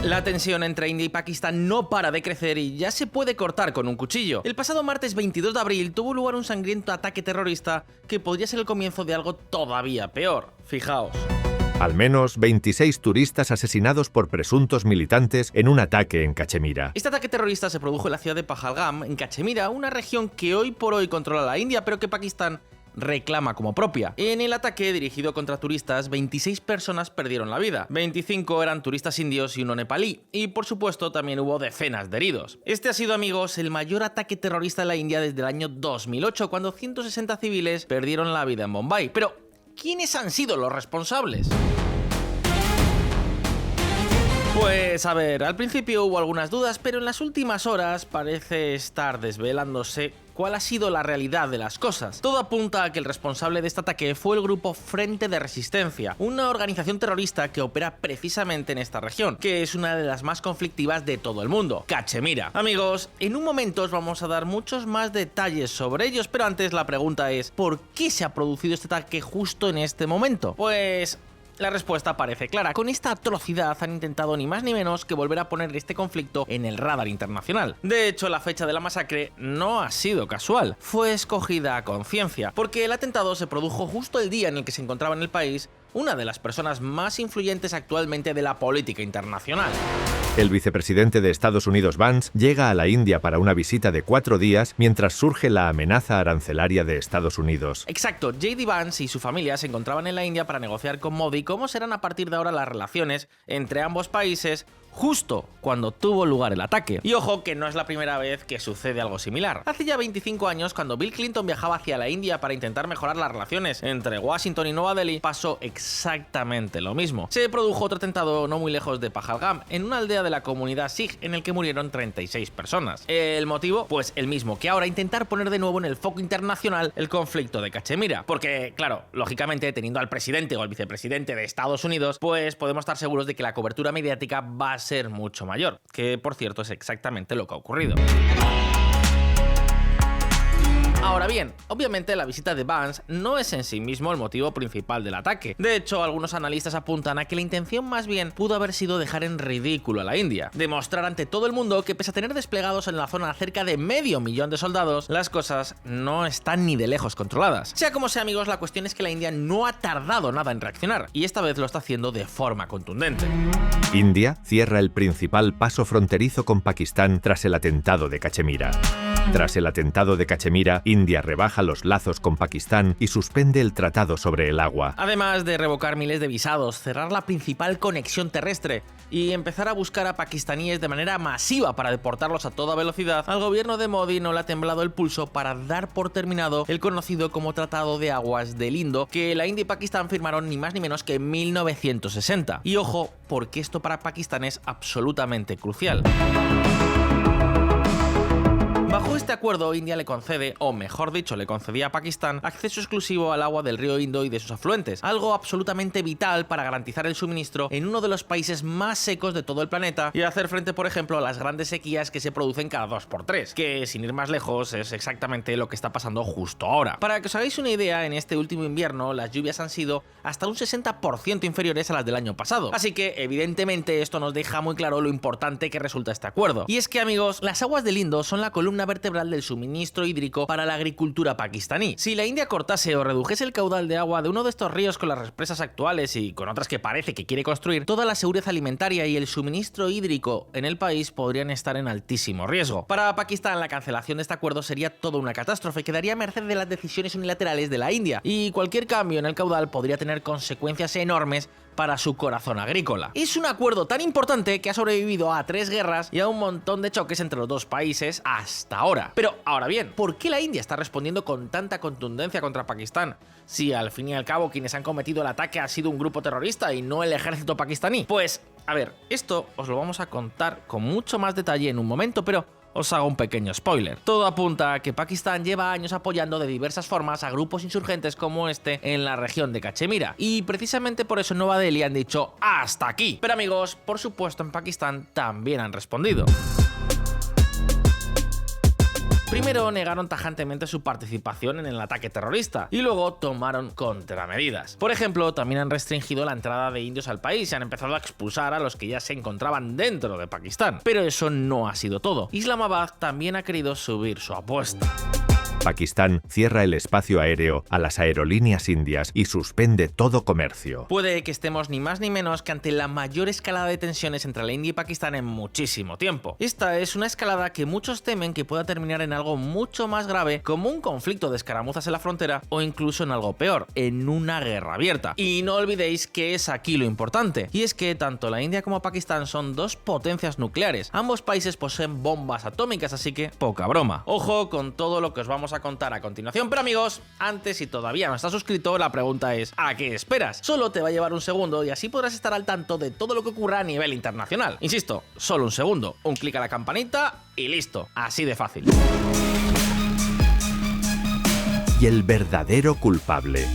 La tensión entre India y Pakistán no para de crecer y ya se puede cortar con un cuchillo. El pasado martes 22 de abril tuvo lugar un sangriento ataque terrorista que podría ser el comienzo de algo todavía peor. Fijaos. Al menos 26 turistas asesinados por presuntos militantes en un ataque en Cachemira. Este ataque terrorista se produjo en la ciudad de Pahalgam, en Cachemira, una región que hoy por hoy controla la India, pero que Pakistán reclama como propia. En el ataque dirigido contra turistas, 26 personas perdieron la vida. 25 eran turistas indios y uno nepalí. Y por supuesto también hubo decenas de heridos. Este ha sido, amigos, el mayor ataque terrorista en la India desde el año 2008, cuando 160 civiles perdieron la vida en Bombay. Pero, ¿quiénes han sido los responsables? Pues a ver, al principio hubo algunas dudas, pero en las últimas horas parece estar desvelándose cuál ha sido la realidad de las cosas. Todo apunta a que el responsable de este ataque fue el grupo Frente de Resistencia, una organización terrorista que opera precisamente en esta región, que es una de las más conflictivas de todo el mundo, Cachemira. Amigos, en un momento os vamos a dar muchos más detalles sobre ellos, pero antes la pregunta es, ¿por qué se ha producido este ataque justo en este momento? Pues la respuesta parece clara. Con esta atrocidad han intentado ni más ni menos que volver a poner este conflicto en el radar internacional. De hecho, la fecha de la masacre no ha sido casual. Fue escogida a conciencia, porque el atentado se produjo justo el día en el que se encontraba en el país una de las personas más influyentes actualmente de la política internacional. El vicepresidente de Estados Unidos, Vance, llega a la India para una visita de 4 días mientras surge la amenaza arancelaria de Estados Unidos. Exacto, J.D. Vance y su familia se encontraban en la India para negociar con Modi cómo serán a partir de ahora las relaciones entre ambos países, justo cuando tuvo lugar el ataque. Y ojo que no es la primera vez que sucede algo similar. Hace ya 25 años, cuando Bill Clinton viajaba hacia la India para intentar mejorar las relaciones entre Washington y Nueva Delhi, pasó exactamente lo mismo. Se produjo otro atentado no muy lejos de Pahalgam, en una aldea de la comunidad Sikh en el que murieron 36 personas. ¿El motivo? Pues el mismo que ahora, intentar poner de nuevo en el foco internacional el conflicto de Cachemira. Porque, claro, lógicamente, teniendo al presidente o al vicepresidente de Estados Unidos, pues podemos estar seguros de que la cobertura mediática va a ser mucho mayor, que por cierto es exactamente lo que ha ocurrido. Ahora bien, obviamente la visita de Vance no es en sí mismo el motivo principal del ataque. De hecho, algunos analistas apuntan a que la intención más bien pudo haber sido dejar en ridículo a la India, demostrar ante todo el mundo que pese a tener desplegados en la zona cerca de 500.000 de soldados, las cosas no están ni de lejos controladas. Sea como sea, amigos, la cuestión es que la India no ha tardado nada en reaccionar, y esta vez lo está haciendo de forma contundente. India cierra el principal paso fronterizo con Pakistán tras el atentado de Cachemira. Tras el atentado de Cachemira, India rebaja los lazos con Pakistán y suspende el tratado sobre el agua. Además de revocar miles de visados, cerrar la principal conexión terrestre y empezar a buscar a pakistaníes de manera masiva para deportarlos a toda velocidad, al gobierno de Modi no le ha temblado el pulso para dar por terminado el conocido como Tratado de Aguas del Indo, que la India y Pakistán firmaron ni más ni menos que en 1960. Y ojo, porque esto para Pakistán es absolutamente crucial. Bajo este acuerdo, India le concede, o mejor dicho, le concedía a Pakistán, acceso exclusivo al agua del río Indo y de sus afluentes, algo absolutamente vital para garantizar el suministro en uno de los países más secos de todo el planeta y hacer frente, por ejemplo, a las grandes sequías que se producen cada 2x3, que sin ir más lejos es exactamente lo que está pasando justo ahora. Para que os hagáis una idea, en este último invierno las lluvias han sido hasta un 60% inferiores a las del año pasado, así que evidentemente esto nos deja muy claro lo importante que resulta este acuerdo. Y es que, amigos, las aguas del Indo son la columna vertebral del suministro hídrico para la agricultura pakistaní. Si la India cortase o redujese el caudal de agua de uno de estos ríos con las represas actuales y con otras que parece que quiere construir, toda la seguridad alimentaria y el suministro hídrico en el país podrían estar en altísimo riesgo. Para Pakistán, la cancelación de este acuerdo sería toda una catástrofe, quedaría a merced de las decisiones unilaterales de la India, y cualquier cambio en el caudal podría tener consecuencias enormes para su corazón agrícola. Es un acuerdo tan importante que ha sobrevivido a 3 guerras y a un montón de choques entre los dos países hasta ahora. Pero ahora bien, ¿por qué la India está respondiendo con tanta contundencia contra Pakistán? Si al fin y al cabo quienes han cometido el ataque ha sido un grupo terrorista y no el ejército pakistaní. Pues, a ver, esto os lo vamos a contar con mucho más detalle en un momento, pero os hago un pequeño spoiler. Todo apunta a que Pakistán lleva años apoyando de diversas formas a grupos insurgentes como este en la región de Cachemira, y precisamente por eso en Nueva Delhi han dicho ¡hasta aquí! Pero amigos, por supuesto en Pakistán también han respondido. Primero negaron tajantemente su participación en el ataque terrorista y luego tomaron contramedidas. Por ejemplo, también han restringido la entrada de indios al país y han empezado a expulsar a los que ya se encontraban dentro de Pakistán. Pero eso no ha sido todo. Islamabad también ha querido subir su apuesta. Pakistán cierra el espacio aéreo a las aerolíneas indias y suspende todo comercio. Puede que estemos ni más ni menos que ante la mayor escalada de tensiones entre la India y Pakistán en muchísimo tiempo. Esta es una escalada que muchos temen que pueda terminar en algo mucho más grave, como un conflicto de escaramuzas en la frontera o incluso en algo peor, en una guerra abierta. Y no olvidéis que es aquí lo importante, y es que tanto la India como Pakistán son dos potencias nucleares. Ambos países poseen bombas atómicas, así que poca broma. Ojo con todo lo que os vamos a contar a continuación, pero amigos, antes, si todavía no estás suscrito, la pregunta es ¿a qué esperas? Solo te va a llevar un segundo y así podrás estar al tanto de todo lo que ocurra a nivel internacional. Insisto, solo un segundo, un clic a la campanita y listo, así de fácil. Y el verdadero culpable.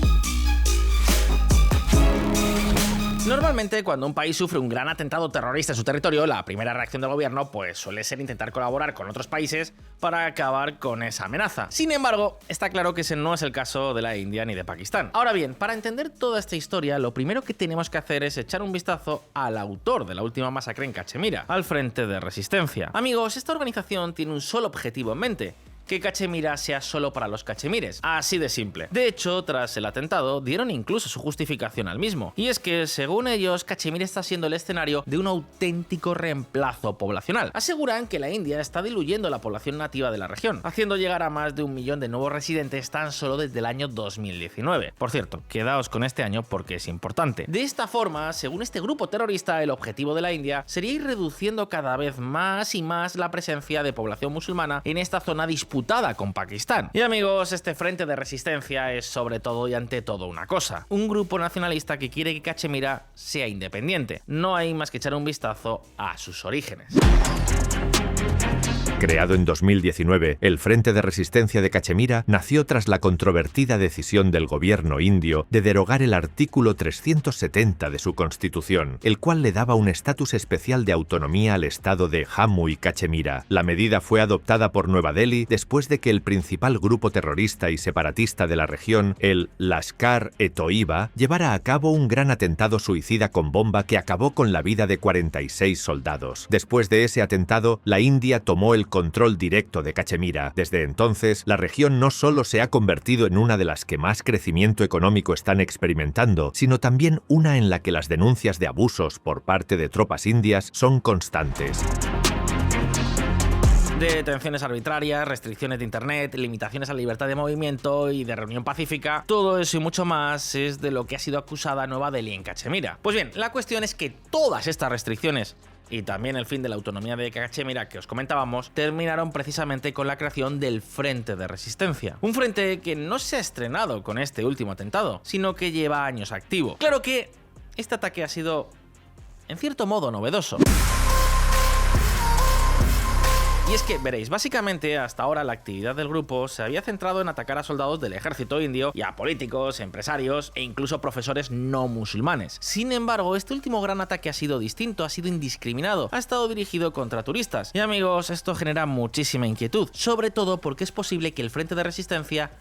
Normalmente, cuando un país sufre un gran atentado terrorista en su territorio, la primera reacción del gobierno suele ser intentar colaborar con otros países para acabar con esa amenaza. Sin embargo, está claro que ese no es el caso de la India ni de Pakistán. Ahora bien, para entender toda esta historia, lo primero que tenemos que hacer es echar un vistazo al autor de la última masacre en Cachemira, al Frente de Resistencia. Amigos, esta organización tiene un solo objetivo en mente: que Cachemira sea solo para los cachemires. Así de simple. De hecho, tras el atentado, dieron incluso su justificación al mismo. Y es que, según ellos, Cachemira está siendo el escenario de un auténtico reemplazo poblacional. Aseguran que la India está diluyendo la población nativa de la región, haciendo llegar a más de 1 millón de nuevos residentes tan solo desde el año 2019. Por cierto, quedaos con este año porque es importante. De esta forma, según este grupo terrorista, el objetivo de la India sería ir reduciendo cada vez más y más la presencia de población musulmana en esta zona disputada con Pakistán. Y amigos, este Frente de Resistencia es sobre todo y ante todo una cosa: un grupo nacionalista que quiere que Cachemira sea independiente. No hay más que echar un vistazo a sus orígenes. Creado en 2019, el Frente de Resistencia de Cachemira nació tras la controvertida decisión del gobierno indio de derogar el artículo 370 de su constitución, el cual le daba un estatus especial de autonomía al estado de Jammu y Cachemira. La medida fue adoptada por Nueva Delhi después de que el principal grupo terrorista y separatista de la región, el Lashkar-e-Toiba, llevara a cabo un gran atentado suicida con bomba que acabó con la vida de 46 soldados. Después de ese atentado, la India tomó el control directo de Cachemira. Desde entonces, la región no solo se ha convertido en una de las que más crecimiento económico están experimentando, sino también una en la que las denuncias de abusos por parte de tropas indias son constantes. Detenciones arbitrarias, restricciones de internet, limitaciones a la libertad de movimiento y de reunión pacífica, todo eso y mucho más es de lo que ha sido acusada Nueva Delhi en Cachemira. Pues bien, la cuestión es que todas estas restricciones y también el fin de la autonomía de Cachemira que os comentábamos, terminaron precisamente con la creación del Frente de Resistencia. Un frente que no se ha estrenado con este último atentado, sino que lleva años activo. Claro que este ataque ha sido, en cierto modo, novedoso. Y es que, veréis, básicamente hasta ahora la actividad del grupo se había centrado en atacar a soldados del ejército indio y a políticos, empresarios e incluso profesores no musulmanes. Sin embargo, este último gran ataque ha sido distinto, ha sido indiscriminado, ha estado dirigido contra turistas. Y amigos, esto genera muchísima inquietud, sobre todo porque es posible que el Frente de Resistencia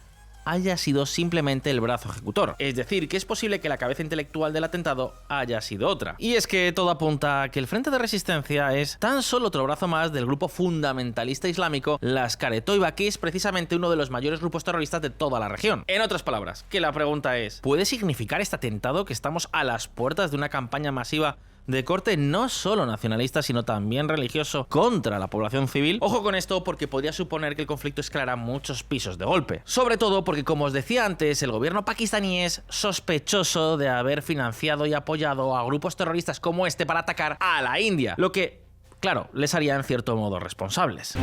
haya sido simplemente el brazo ejecutor. Es decir, que es posible que la cabeza intelectual del atentado haya sido otra. Y es que todo apunta a que el Frente de Resistencia es tan solo otro brazo más del grupo fundamentalista islámico Lashkar-e-Toiba, que es precisamente uno de los mayores grupos terroristas de toda la región. En otras palabras, que la pregunta es, ¿puede significar este atentado que estamos a las puertas de una campaña masiva de corte no solo nacionalista, sino también religioso contra la población civil? Ojo con esto, porque podría suponer que el conflicto escalará muchos pisos de golpe. Sobre todo porque, como os decía antes, el gobierno pakistaní es sospechoso de haber financiado y apoyado a grupos terroristas como este para atacar a la India, lo que, claro, les haría en cierto modo responsables.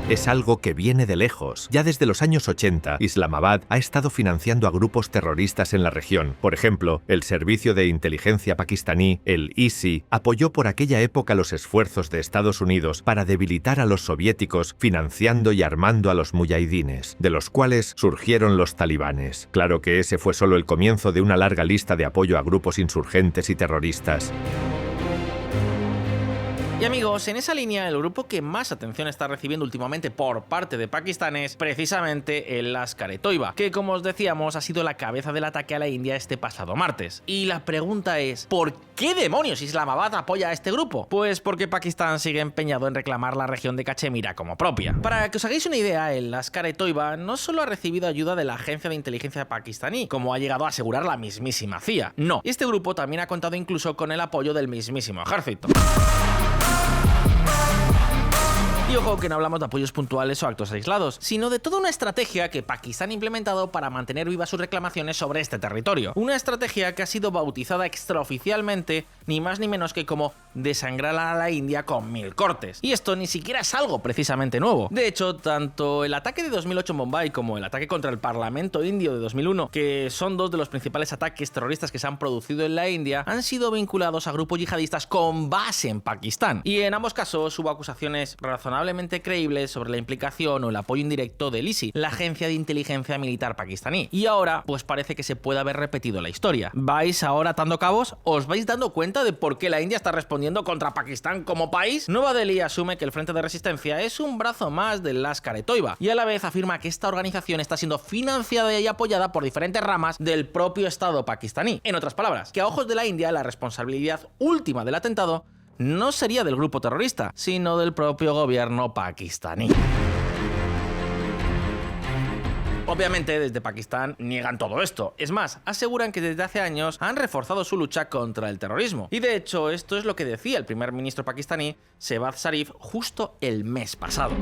Es algo que viene de lejos. Ya desde los años 80, Islamabad ha estado financiando a grupos terroristas en la región. Por ejemplo, el Servicio de Inteligencia pakistaní, el ISI, apoyó por aquella época los esfuerzos de Estados Unidos para debilitar a los soviéticos, financiando y armando a los muyahidines, de los cuales surgieron los talibanes. Claro que ese fue solo el comienzo de una larga lista de apoyo a grupos insurgentes y terroristas. Y amigos, en esa línea el grupo que más atención está recibiendo últimamente por parte de Pakistán es precisamente el Lashkar-e-Toiba, que como os decíamos ha sido la cabeza del ataque a la India este pasado martes. Y la pregunta es, ¿por qué demonios Islamabad apoya a este grupo? Pues porque Pakistán sigue empeñado en reclamar la región de Cachemira como propia. Para que os hagáis una idea, el Lashkar-e-Toiba no solo ha recibido ayuda de la agencia de inteligencia pakistaní, como ha llegado a asegurar la mismísima CIA. No, este grupo también ha contado incluso con el apoyo del mismísimo ejército. Y ojo que no hablamos de apoyos puntuales o actos aislados, sino de toda una estrategia que Pakistán ha implementado para mantener vivas sus reclamaciones sobre este territorio. Una estrategia que ha sido bautizada extraoficialmente ni más ni menos que como desangrar a la India con 1000 cortes. Y esto ni siquiera es algo precisamente nuevo. De hecho, tanto el ataque de 2008 en Bombay como el ataque contra el Parlamento indio de 2001, que son dos de los principales ataques terroristas que se han producido en la India, han sido vinculados a grupos yihadistas con base en Pakistán. Y en ambos casos hubo acusaciones razonablemente creíbles sobre la implicación o el apoyo indirecto del ISI, la agencia de inteligencia militar pakistaní. Y ahora, pues parece que se puede haber repetido la historia. ¿Vais ahora atando cabos? ¿Os vais dando cuenta de por qué la India está respondiendo contra Pakistán como país? Nueva Delhi asume que el Frente de Resistencia es un brazo más del Lashkar-e-Toiba y a la vez afirma que esta organización está siendo financiada y apoyada por diferentes ramas del propio Estado pakistaní. En otras palabras, que a ojos de la India la responsabilidad última del atentado no sería del grupo terrorista, sino del propio gobierno pakistaní. Obviamente, desde Pakistán niegan todo esto. Es más, aseguran que desde hace años han reforzado su lucha contra el terrorismo. Y de hecho, esto es lo que decía el primer ministro pakistaní, Shehbaz Sharif, justo el mes pasado.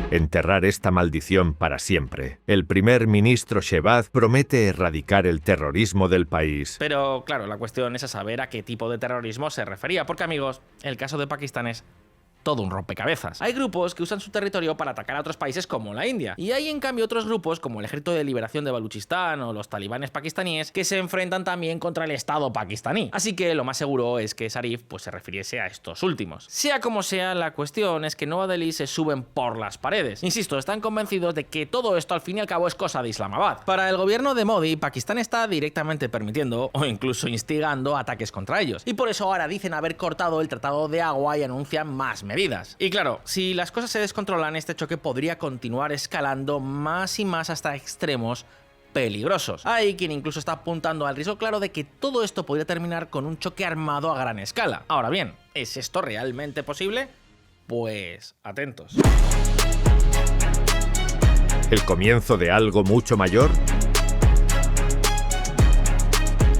Enterrar esta maldición para siempre. El primer ministro Shehbaz promete erradicar el terrorismo del país. Pero claro, la cuestión es a saber a qué tipo de terrorismo se refería, porque amigos, el caso de Pakistán es todo un rompecabezas. Hay grupos que usan su territorio para atacar a otros países como la India, y hay en cambio otros grupos como el Ejército de Liberación de Baluchistán o los talibanes pakistaníes que se enfrentan también contra el Estado pakistaní. Así que lo más seguro es que Sharif pues se refiriese a estos últimos. Sea como sea, la cuestión es que Nueva Delhi se suben por las paredes. Insisto, están convencidos de que todo esto al fin y al cabo es cosa de Islamabad. Para el gobierno de Modi, Pakistán está directamente permitiendo o incluso instigando ataques contra ellos, y por eso ahora dicen haber cortado el tratado de agua y anuncian más medidas. Y claro, si las cosas se descontrolan, este choque podría continuar escalando más y más hasta extremos peligrosos. Hay quien incluso está apuntando al riesgo claro de que todo esto podría terminar con un choque armado a gran escala. Ahora bien, ¿es esto realmente posible? Pues atentos. ¿El comienzo de algo mucho mayor?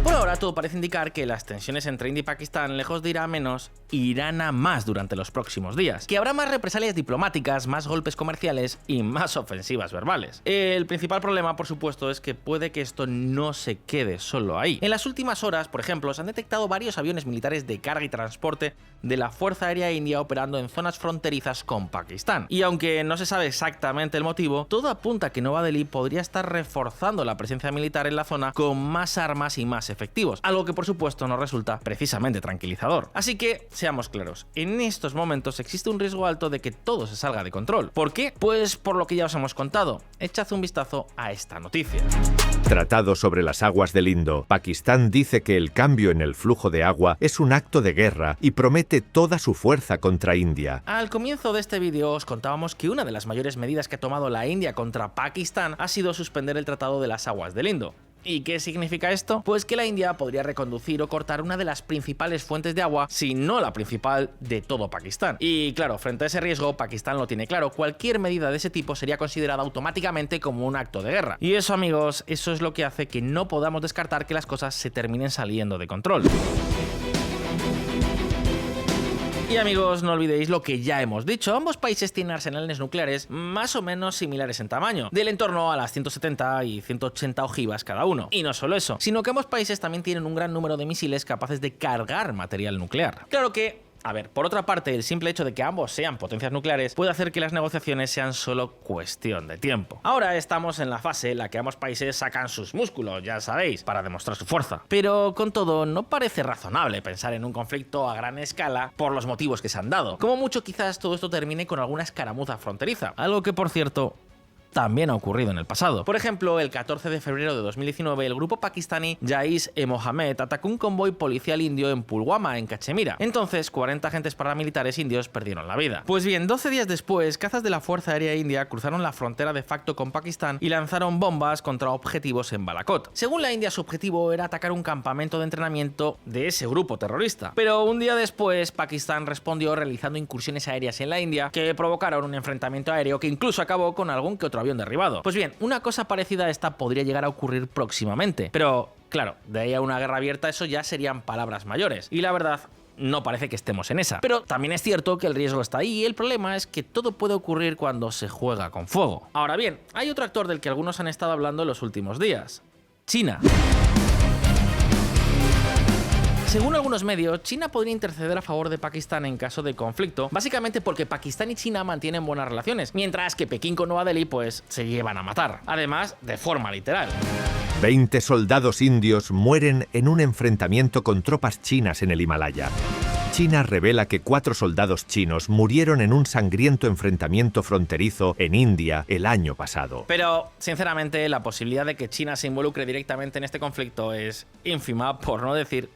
Por ahora todo parece indicar que las tensiones entre India y Pakistán, lejos de ir a menos, irán a más durante los próximos días. Que habrá más represalias diplomáticas, más golpes comerciales y más ofensivas verbales. El principal problema, por supuesto, es que puede que esto no se quede solo ahí. En las últimas horas, por ejemplo, se han detectado varios aviones militares de carga y transporte de la Fuerza Aérea India operando en zonas fronterizas con Pakistán. Y aunque no se sabe exactamente el motivo, todo apunta a que Nueva Delhi podría estar reforzando la presencia militar en la zona con más armas y más efectivos, algo que por supuesto no resulta precisamente tranquilizador. Así que, seamos claros, en estos momentos existe un riesgo alto de que todo se salga de control. ¿Por qué? Pues por lo que ya os hemos contado. Echad un vistazo a esta noticia. Tratado sobre las aguas del Indo. Pakistán dice que el cambio en el flujo de agua es un acto de guerra y promete toda su fuerza contra India. Al comienzo de este vídeo os contábamos que una de las mayores medidas que ha tomado la India contra Pakistán ha sido suspender el Tratado de las Aguas del Indo. ¿Y qué significa esto? Pues que la India podría reconducir o cortar una de las principales fuentes de agua, si no la principal, de todo Pakistán. Y claro, frente a ese riesgo, Pakistán lo tiene claro, cualquier medida de ese tipo sería considerada automáticamente como un acto de guerra. Y eso, amigos, eso es lo que hace que no podamos descartar que las cosas se terminen saliendo de control. Y amigos, no olvidéis lo que ya hemos dicho, ambos países tienen arsenales nucleares más o menos similares en tamaño, del entorno a las 170 y 180 ojivas cada uno. Y no solo eso, sino que ambos países también tienen un gran número de misiles capaces de cargar material nuclear. Claro que, a ver, por otra parte, el simple hecho de que ambos sean potencias nucleares puede hacer que las negociaciones sean solo cuestión de tiempo. Ahora estamos en la fase en la que ambos países sacan sus músculos, ya sabéis, para demostrar su fuerza. Pero con todo, no parece razonable pensar en un conflicto a gran escala por los motivos que se han dado. Como mucho, quizás todo esto termine con alguna escaramuza fronteriza, algo que, por cierto, también ha ocurrido en el pasado. Por ejemplo, el 14 de febrero de 2019, el grupo pakistaní Jaish-e-Mohammed atacó un convoy policial indio en Pulwama, en Cachemira. Entonces, 40 agentes paramilitares indios perdieron la vida. Pues bien, 12 días después, cazas de la Fuerza Aérea India cruzaron la frontera de facto con Pakistán y lanzaron bombas contra objetivos en Balakot. Según la India, su objetivo era atacar un campamento de entrenamiento de ese grupo terrorista. Pero un día después, Pakistán respondió realizando incursiones aéreas en la India que provocaron un enfrentamiento aéreo que incluso acabó con algún que otro avión derribado. Pues bien, una cosa parecida a esta podría llegar a ocurrir próximamente. Pero, claro, de ahí a una guerra abierta eso ya serían palabras mayores. Y la verdad, no parece que estemos en esa. Pero también es cierto que el riesgo está ahí y el problema es que todo puede ocurrir cuando se juega con fuego. Ahora bien, hay otro actor del que algunos han estado hablando en los últimos días: China. Según algunos medios, China podría interceder a favor de Pakistán en caso de conflicto, básicamente porque Pakistán y China mantienen buenas relaciones, mientras que Pekín con Nueva Delhi pues se llevan a matar, además de forma literal. 20 soldados indios mueren en un enfrentamiento con tropas chinas en el Himalaya. China revela que 4 soldados chinos murieron en un sangriento enfrentamiento fronterizo en India el año pasado. Pero, sinceramente, la posibilidad de que China se involucre directamente en este conflicto es ínfima, por no decir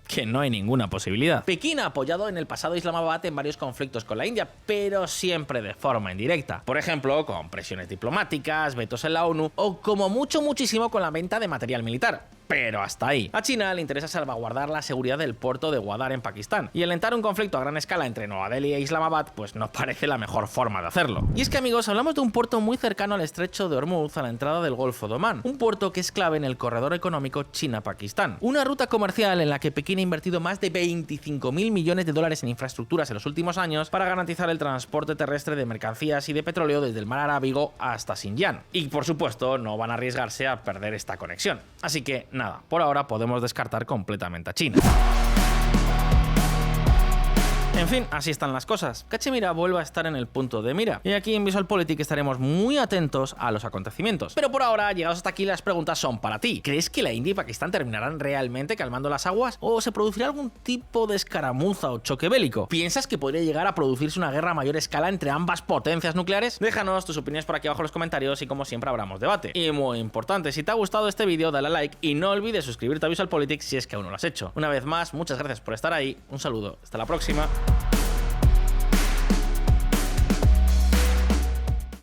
que no hay ninguna posibilidad. Pekín ha apoyado en el pasado a Islamabad en varios conflictos con la India, pero siempre de forma indirecta. Por ejemplo, con presiones diplomáticas, vetos en la ONU o como muchísimo con la venta de material militar. Pero hasta ahí. A China le interesa salvaguardar la seguridad del puerto de Gwadar en Pakistán, y alentar un conflicto a gran escala entre Nueva Delhi e Islamabad pues no parece la mejor forma de hacerlo. Y es que, amigos, hablamos de un puerto muy cercano al estrecho de Hormuz, a la entrada del Golfo de Omán, un puerto que es clave en el corredor económico China-Pakistán, una ruta comercial en la que Pekín ha invertido más de 25.000 millones de dólares en infraestructuras en los últimos años para garantizar el transporte terrestre de mercancías y de petróleo desde el mar Arábigo hasta Xinjiang. Y por supuesto no van a arriesgarse a perder esta conexión. Así que nada, por ahora podemos descartar completamente a China. En fin, así están las cosas. Cachemira vuelve a estar en el punto de mira. Y aquí en VisualPolitik estaremos muy atentos a los acontecimientos. Pero por ahora, llegados hasta aquí, las preguntas son para ti. ¿Crees que la India y Pakistán terminarán realmente calmando las aguas? ¿O se producirá algún tipo de escaramuza o choque bélico? ¿Piensas que podría llegar a producirse una guerra a mayor escala entre ambas potencias nucleares? Déjanos tus opiniones por aquí abajo en los comentarios y como siempre abramos debate. Y muy importante, si te ha gustado este vídeo, dale a like y no olvides suscribirte a VisualPolitik si es que aún no lo has hecho. Una vez más, muchas gracias por estar ahí, un saludo, hasta la próxima.